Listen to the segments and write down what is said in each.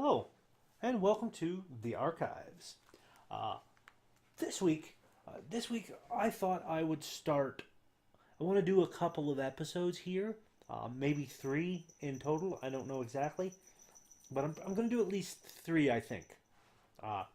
Hello, and welcome to the archives. Uh, this week, I thought I would start. I want to do a couple of episodes here, maybe three in total. I don't know exactly, but I'm going to do at least three, I think, uh,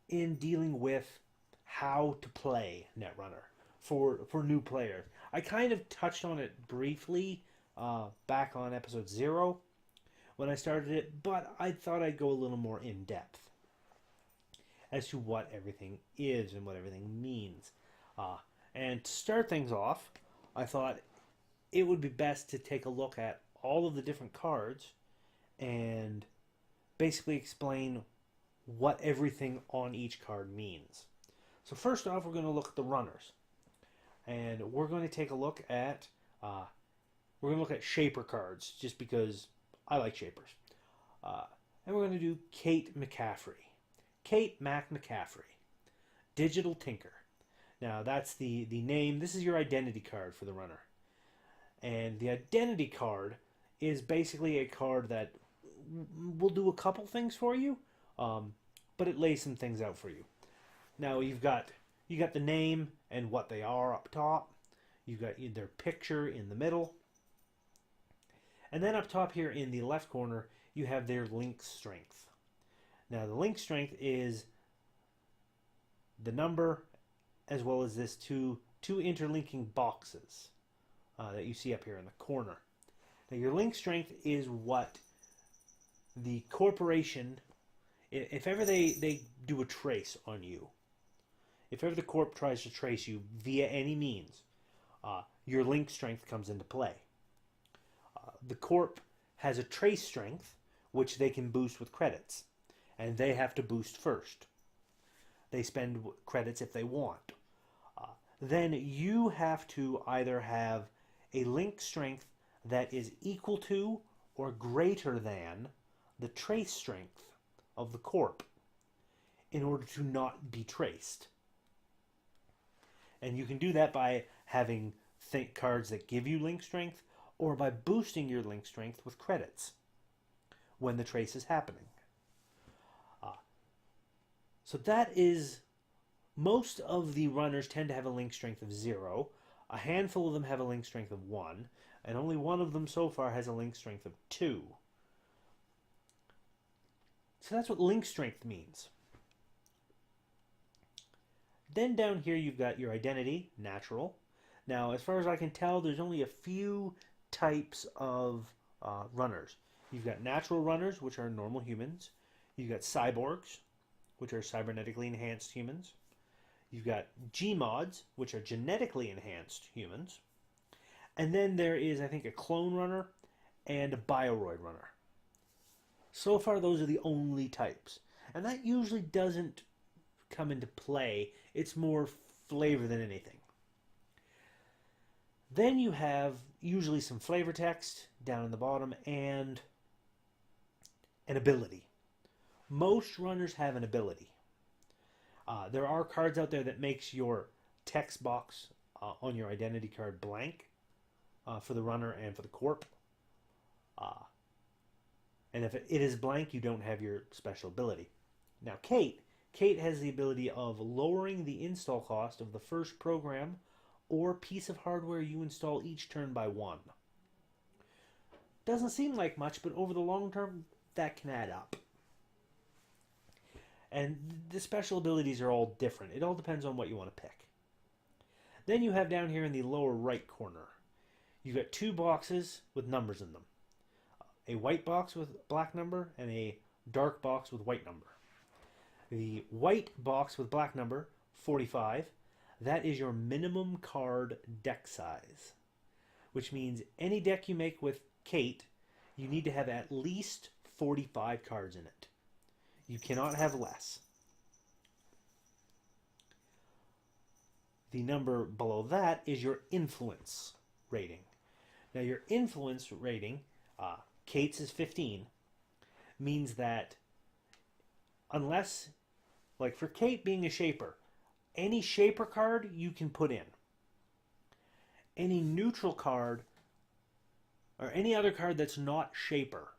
in dealing with how to play Netrunner for new players. I kind of touched on it briefly back on episode 0 when I started it, but I thought I'd go a little more in depth as to what everything is and what everything means. Uh, and to start things off, I thought it would be best to take a look at all of the different cards and basically explain what everything on each card means. So first off, we're going to look at the runners, and we're going to take a look at shaper cards just because I like shapers. And we're going to do Kate McCaffrey. Kate Mac McCaffrey. Digital Tinker. Now that's the name. This is your identity card for the runner. And the identity card is basically a card that will do a couple things for you, but it lays some things out for you. Now you got the name and what they are up top. You've got their picture in the middle. And then up top here in the left corner, you have their link strength. Now the link strength is the number as well as this two interlinking boxes that you see up here in the corner. Now your link strength is what the corporation, if ever they do a trace on you, if ever the corp tries to trace you via any means, your link strength comes into play. The corp has a trace strength, which they can boost with credits, and they have to boost first. They spend credits if they want. Then you have to either have a link strength that is equal to or greater than the trace strength of the corp in order to not be traced. And you can do that by having cards that give you link strength, or by boosting your link strength with credits when the trace is happening. So that is, most of the runners tend to have a link strength of 0. A handful of them have a link strength of 1, and only one of them so far has a link strength of 2. So that's what link strength means. Then down here you've got your identity, natural. Now, as far as I can tell, there's only a few types of runners. You've got natural runners, which are normal humans. You've got cyborgs, which are cybernetically enhanced humans. You've got Gmods, which are genetically enhanced humans. And then there is, I think, a clone runner and a bioroid runner. So far, those are the only types. And that usually doesn't come into play. It's more flavor than anything. Then you have usually some flavor text down in the bottom and an ability. Most runners have an ability. There are cards out there that makes your text box on your identity card blank for the runner and for the corp. And if it is blank, you don't have your special ability. Now, Kate has the ability of lowering the install cost of the first program or piece of hardware you install each turn by 1. Doesn't seem like much, but over the long term, that can add up. And the special abilities are all different. It all depends on what you want to pick. Then you have down here in the lower right corner, you've got 2 boxes with numbers in them. A white box with black number and a dark box with white number. The white box with black number, 45, that is your minimum card deck size, which means any deck you make with Kate, you need to have at least 45 cards in it. You cannot have less. The number below that is your influence rating. Now your influence rating, Kate's is 15, means that unless, like for Kate being a shaper, any shaper card you can put in. Any neutral card or any other card that's not shaper,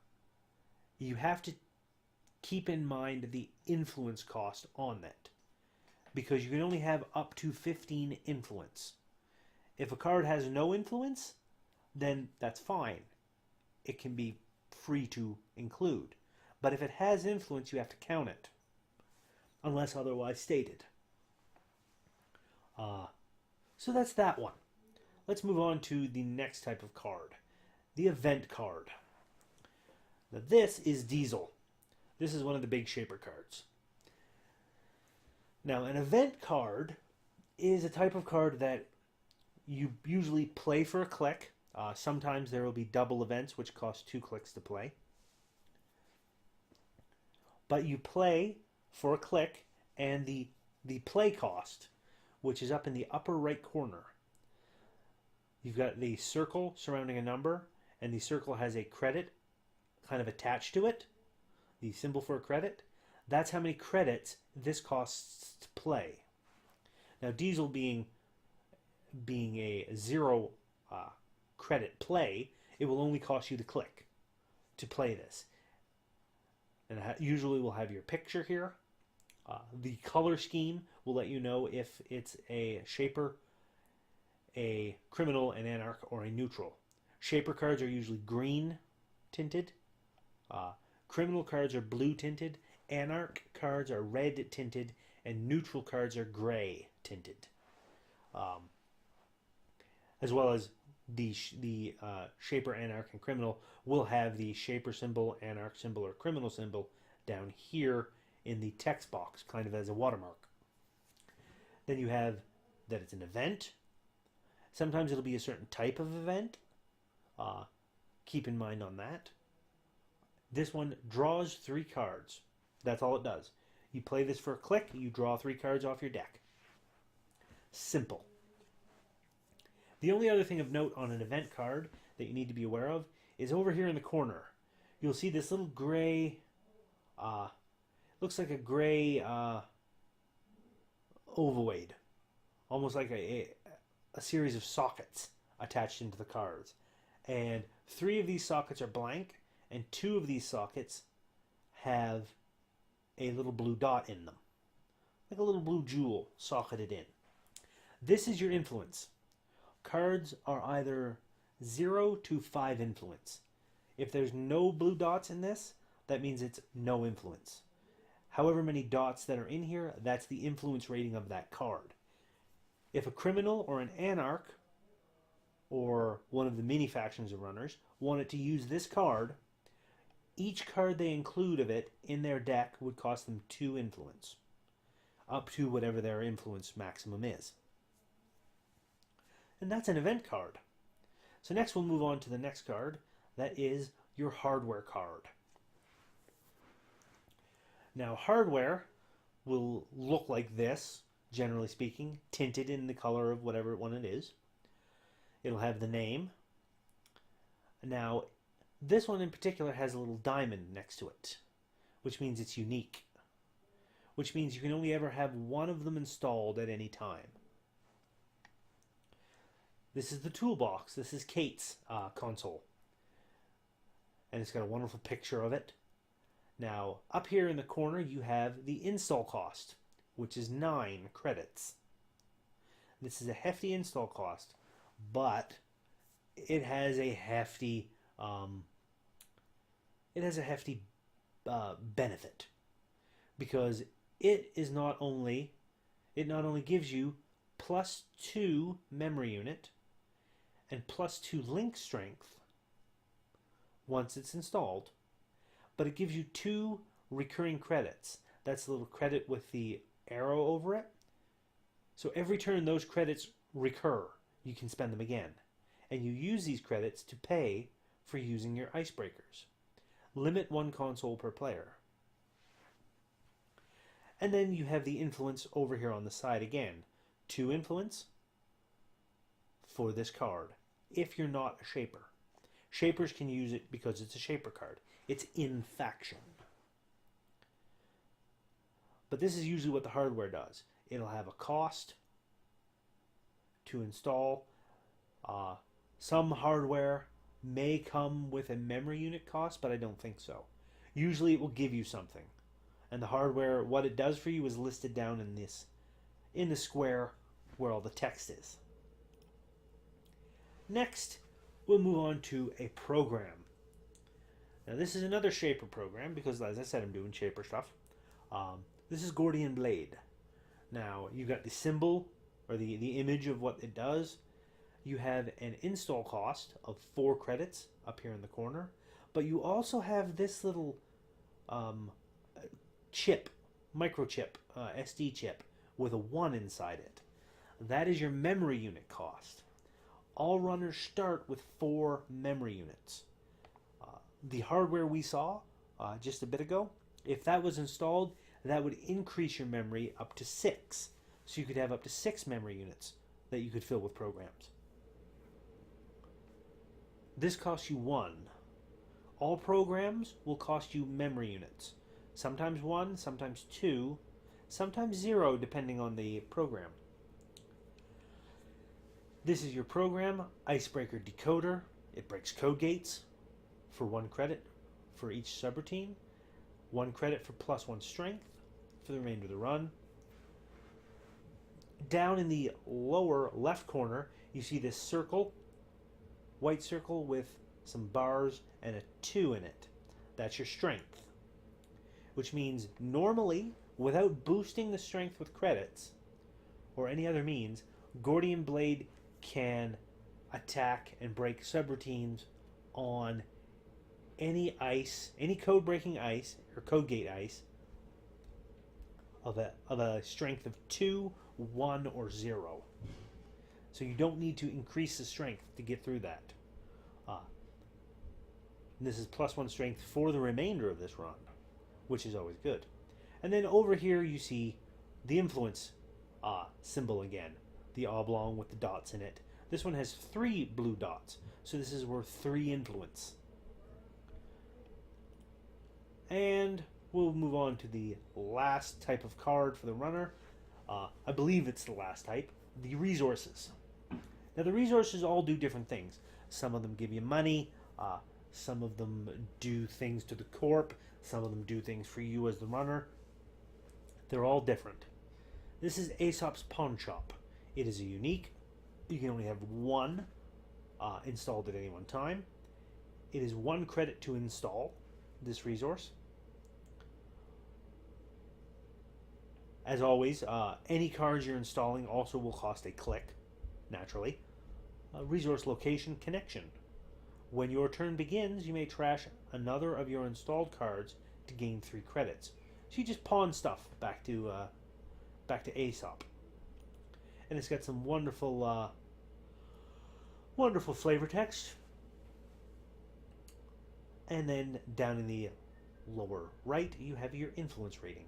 you have to keep in mind the influence cost on that, because you can only have up to 15 influence. If a card has no influence, then that's fine. It can be free to include. But if it has influence, you have to count it, unless otherwise stated. So that's that one. Let's move on to the next type of card, the event card. Now this is Diesel. This is one of the big shaper cards. Now an event card is a type of card that you usually play for a click. Sometimes there will be double events which cost 2 clicks to play. But you play for a click, and the play cost, which is up in the upper right corner. You've got the circle surrounding a number, and the circle has a credit kind of attached to it, the symbol for a credit. That's how many credits this costs to play. Now Diesel being a 0 credit play, it will only cost you to click to play this. And usually we'll have your picture here. The color scheme will let you know if it's a shaper, a criminal, an anarch, or a neutral. Shaper cards are usually green tinted. Criminal cards are blue tinted. Anarch cards are red tinted. And neutral cards are gray tinted. As well as the shaper, anarch, and criminal will have the shaper symbol, anarch symbol, or criminal symbol down here in the text box, kind of as a watermark. Then you have that it's an event. Sometimes it'll be a certain type of event. Keep in mind on that. This one draws 3 cards. That's all it does. You play this for a click, you draw 3 cards off your deck. Simple. The only other thing of note on an event card that you need to be aware of is over here in the corner. You'll see this little gray, looks like a gray ovoid, almost like a series of sockets attached into the cards. And 3 of these sockets are blank, and 2 of these sockets have a little blue dot in them, like a little blue jewel socketed in. This is your influence. Cards are either 0 to 5 influence. If there's no blue dots in this, that means it's no influence. However many dots that are in here, that's the influence rating of that card. If a criminal or an anarch or one of the mini factions of runners wanted to use this card, each card they include of it in their deck would cost them 2 influence, up to whatever their influence maximum is. And that's an event card. So next we'll move on to the next card. That is your hardware card. Now hardware will look like this, generally speaking, tinted in the color of whatever one it is. It'll have the name. Now this one in particular has a little diamond next to it, which means it's unique. Which means you can only ever have one of them installed at any time. This is the toolbox. This is Kate's console. And it's got a wonderful picture of it. Now, up here in the corner, you have the install cost, which is 9 credits. This is a hefty install cost, but it has a hefty benefit, because it not only gives you +2 memory unit and +2 link strength once it's installed, but it gives you 2 recurring credits. That's the little credit with the arrow over it. So every turn those credits recur, you can spend them again. And you use these credits to pay for using your icebreakers. Limit 1 console per player. And then you have the influence over here on the side again. 2 influence for this card, if you're not a shaper. Shapers can use it because it's a shaper card. It's in faction. But this is usually what the hardware does. It'll have a cost to install. Some hardware may come with a memory unit cost, but I don't think so. Usually it will give you something. And the hardware, what it does for you is listed down in the square where all the text is. Next, we'll move on to a program. Now this is another Shaper program because, as I said, I'm doing Shaper stuff. This is Gordian Blade. Now you've got the symbol or the image of what it does. You have an install cost of 4 credits up here in the corner, but you also have this little chip, microchip, SD chip with a 1 inside it. That is your memory unit cost. All runners start with 4 memory units. The hardware we saw just a bit ago, if that was installed, that would increase your memory up to 6. So you could have up to 6 memory units that you could fill with programs. This costs you 1. All programs will cost you memory units. Sometimes 1, sometimes 2, sometimes 0 depending on the program. This is your program, Icebreaker Decoder. It breaks code gates for 1 credit for each subroutine, 1 credit for +1 strength for the remainder of the run. Down in the lower left corner, you see this circle, white circle with some bars and a 2 in it. That's your strength. Which means normally, without boosting the strength with credits or any other means, Gordian Blade can attack and break subroutines on any ice, any code breaking ice or code gate ice of a strength of 2, 1, or 0. So you don't need to increase the strength to get through that. This is +1 strength for the remainder of this run, which is always good. And then over here you see the influence symbol again, the oblong with the dots in it. This one has 3 blue dots, so this is worth 3 influence. And we'll move on to the last type of card for the runner. I believe it's the last type, the resources. Now the resources all do different things. Some of them give you money, some of them do things to the corp, some of them do things for you as the runner. They're all different. This is Aesop's Pawn Shop. It is a unique. You can only have 1 installed at any one time. It is 1 credit to install this resource. As always, any cards you're installing also will cost a click, naturally. Resource location connection. When your turn begins, you may trash another of your installed cards to gain 3 credits. So you just pawn stuff back to Aesop. And it's got some wonderful flavor text. And then down in the lower right, you have your influence rating.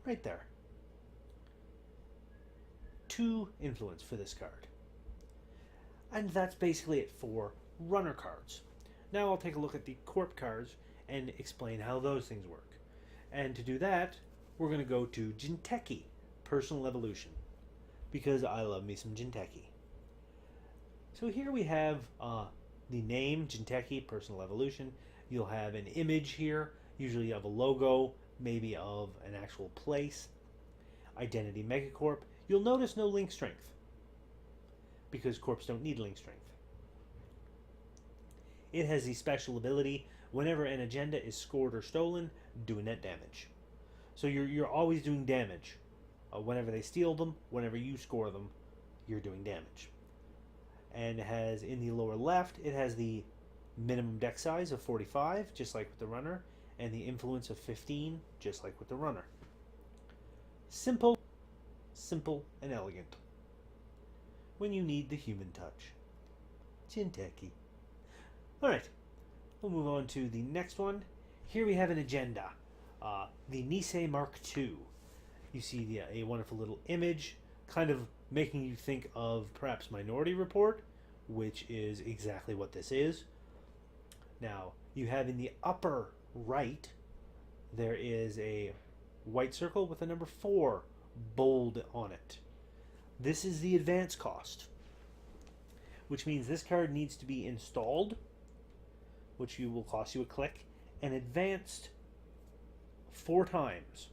Right there. 2 influence for this card. And that's basically it for runner cards. Now I'll take a look at the corp cards and explain how those things work. And to do that, we're going to go to Jinteki, Personal Evolution, because I love me some Jinteki. So here we have the name, Jinteki, Personal Evolution. You'll have an image here, usually of a logo, maybe of an actual place. Identity Megacorp. You'll notice no link strength, because corps don't need link strength. It has the special ability, whenever an agenda is scored or stolen, do a net damage. So you're always doing damage. Whenever they steal them, whenever you score them, you're doing damage. And it has, in the lower left, it has the minimum deck size of 45, just like with the runner, and the influence of 15, just like with the runner. Simple, and elegant. When you need the human touch. Jinteki. Alright, we'll move on to the next one. Here we have an agenda. The Nisei Mark II. You see a wonderful little image, kind of making you think of perhaps Minority Report, which is exactly what this is. Now, you have in the upper right, there is a white circle with a number 4 bold on it. This is the advance cost, which means this card needs to be installed, which will cost you a click, and advanced 4 times.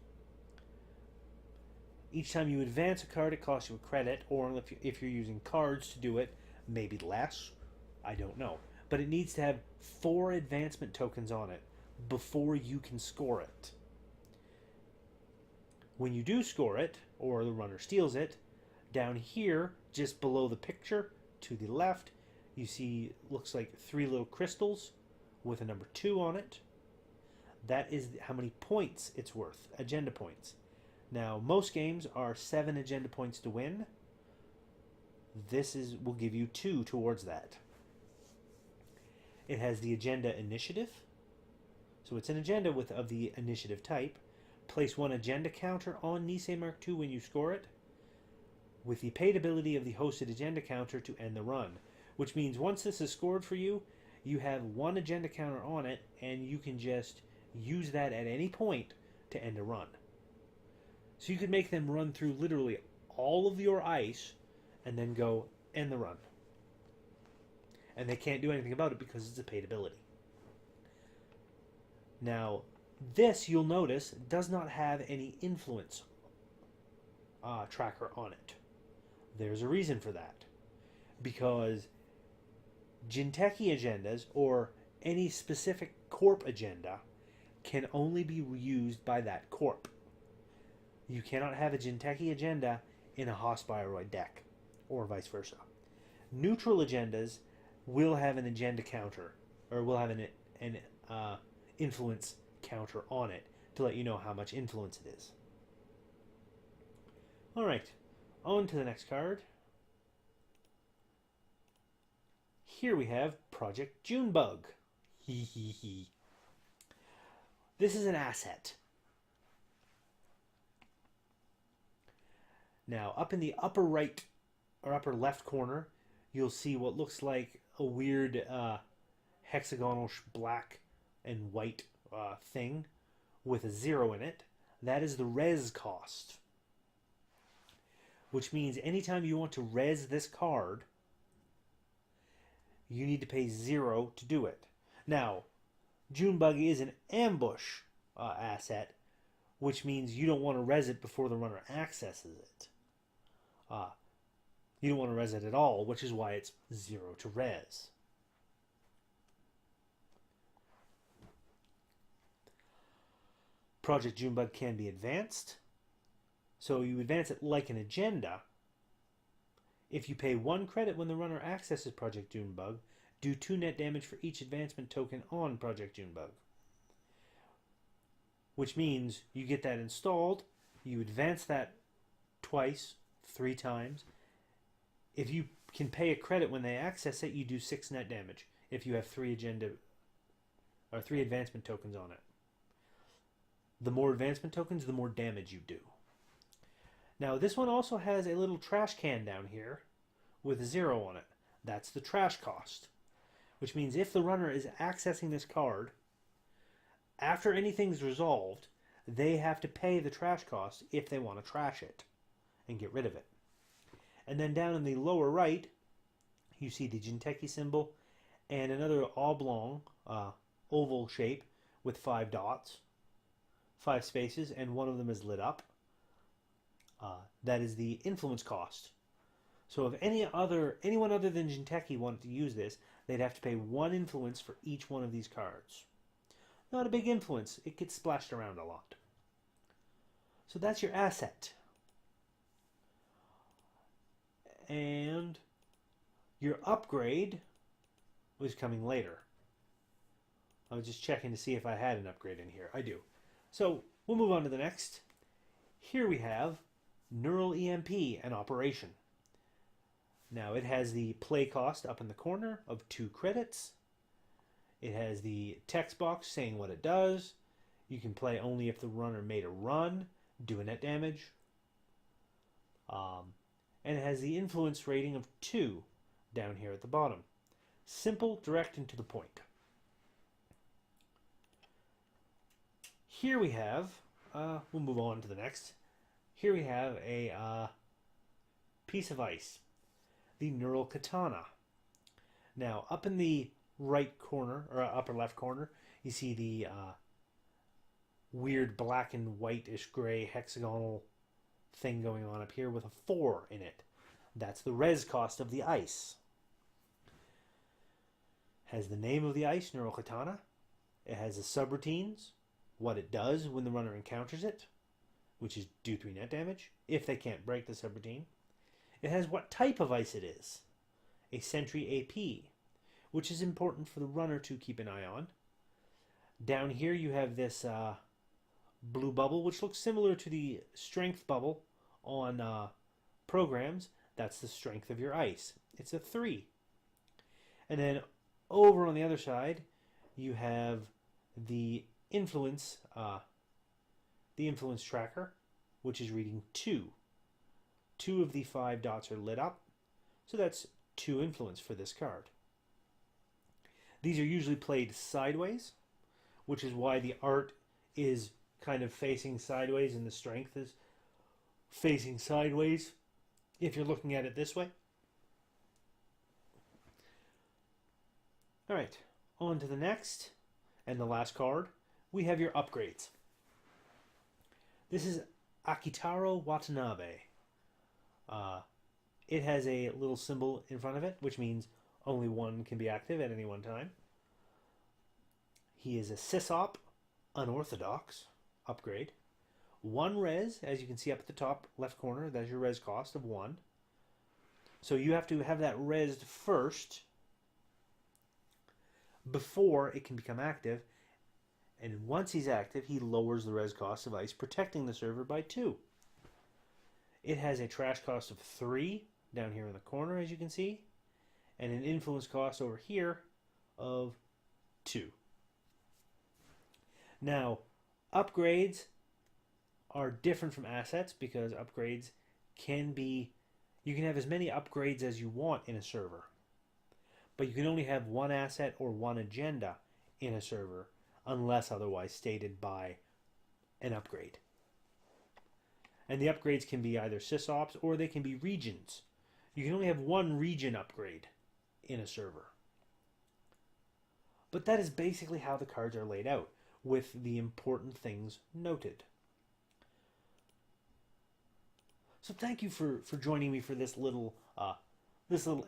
Each time you advance a card, it costs you a credit, or if you're using cards to do it, maybe less. I don't know. But it needs to have 4 advancement tokens on it before you can score it. When you do score it, or the runner steals it, down here, just below the picture, to the left, you see, looks like 3 little crystals with a number 2 on it. That is how many points it's worth, agenda points. Now, most games are 7 agenda points to win. This will give you 2 towards that. It has the agenda initiative. So it's an agenda of the initiative type. Place 1 agenda counter on Nisei Mark II when you score it, with the paid ability of the hosted agenda counter to end the run. Which means once this is scored for you, you have 1 agenda counter on it, and you can just use that at any point to end a run. So you could make them run through literally all of your ice and then go end the run. And they can't do anything about it because it's a paid ability. Now, this, you'll notice, does not have any influence tracker on it. There's a reason for that. Because Jinteki agendas, or any specific corp agenda, can only be used by that corp. You cannot have a Jinteki agenda in a Hospyroid deck, or vice versa. Neutral agendas will have an agenda counter, or will have an influence counter on it to let you know how much influence it is. Alright, on to the next card. Here we have Project Junebug. Hee hee hee. This is an asset. Now, up in the upper right or upper left corner, you'll see what looks like a weird hexagonal black and white thing with a 0 in it. That is the res cost. Which means anytime you want to res this card, you need to pay 0 to do it. Now, Junebug is an ambush asset, which means you don't want to res it before the runner accesses it. You don't want to res it at all, which is why it's 0 to res. Project Junebug can be advanced. So you advance it like an agenda. If you pay 1 credit when the runner accesses Project Junebug, do 2 net damage for each advancement token on Project Junebug. Which means you get that installed, you advance that twice, 3 times. If you can pay a credit when they access it, you do 6 net damage if you have 3 advancement tokens on it. The more advancement tokens, the more damage you do. Now, this one also has a little trash can down here with a 0 on it. That's the trash cost. Which means if the runner is accessing this card, after anything's resolved, they have to pay the trash cost if they want to trash it and get rid of it. And then down in the lower right, you see the Jinteki symbol and another oblong, oval shape with 5 dots, 5 spaces, and one of them is lit up. That is the influence cost. So if anyone other than Jinteki wanted to use this, they'd have to pay 1 influence for each one of these cards. Not a big influence. It gets splashed around a lot. So that's your asset. And your upgrade was coming later. I was just checking to see if I had an upgrade in here. I do. So we'll move on to the next. Here we have Neural EMP and Operation. Now it has the play cost up in the corner of 2 credits. It has the text box saying what it does. You can play only if the runner made a run, do a net damage. And it has the influence rating of 2 down here at the bottom. Simple, direct, and to the point. Here we have, we'll move on to the next. Here we have a piece of ice, the Neural Katana. Now, up in the right corner, or upper left corner, You see the weird black and whitish gray hexagonal thing going on up here with a 4 in it. That's the res cost of the ice. Has the name of the ice, Neurokatana. It has the subroutines, what it does when the runner encounters it, which is do 3 net damage, if they can't break the subroutine. It has what type of ice it is, a Sentry AP, which is important for the runner to keep an eye on. Down here you have this blue bubble, which looks similar to the strength bubble on programs. That's the strength of your ice. It's a 3. And then over on the other side, you have the influence tracker, which is reading 2. 2 of the 5 dots are lit up, so that's 2 influence for this card. These are usually played sideways, which is why the art is kind of facing sideways and the strength is facing sideways if you're looking at it this way. Alright, on to the next and the last card. We have your upgrades. This is Akitaro Watanabe. It has a little symbol in front of it, which means only one can be active at any one time. He is a Sysop, unorthodox upgrade. 1 res, as you can see up at the top left corner, that's your res cost of 1. So you have to have that resed first before it can become active. And once he's active, he lowers the res cost of ice, protecting the server by 2. It has a trash cost of 3 down here in the corner, as you can see, and an influence cost over here of 2. Now, upgrades are different from assets because upgrades can be, you can have as many upgrades as you want in a server, but you can only have 1 asset or 1 agenda in a server unless otherwise stated by an upgrade. And the upgrades can be either sysops or they can be regions. You can only have 1 region upgrade in a server. But that is basically how the cards are laid out, with the important things noted. So thank you for joining me for this little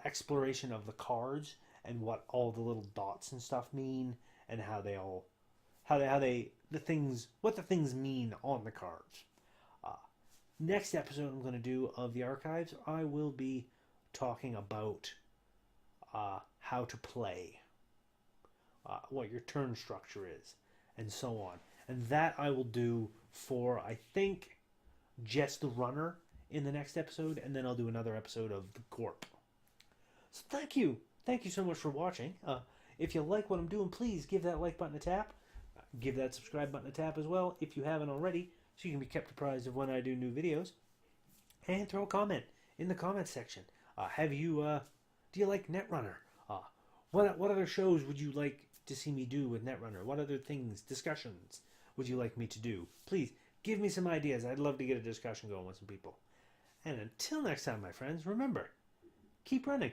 exploration of the cards and what all the little dots and stuff mean, and what the things mean on the cards. Next episode I'm going to do of the archives, I will be talking about how to play, what your turn structure is, and so on. And that I will do for, I think, just the runner in the next episode, and then I'll do another episode of the Corp. So thank you. Thank you so much for watching. If you like what I'm doing, please give that like button a tap. Give that subscribe button a tap as well if you haven't already, so you can be kept apprised of when I do new videos. And throw a comment in the comment section. Do you like Netrunner? What other shows would you like to see me do with Netrunner? What other discussions would you like me to do? Please give me some ideas. I'd love to get a discussion going with some people. And until next time, my friends, remember, keep running.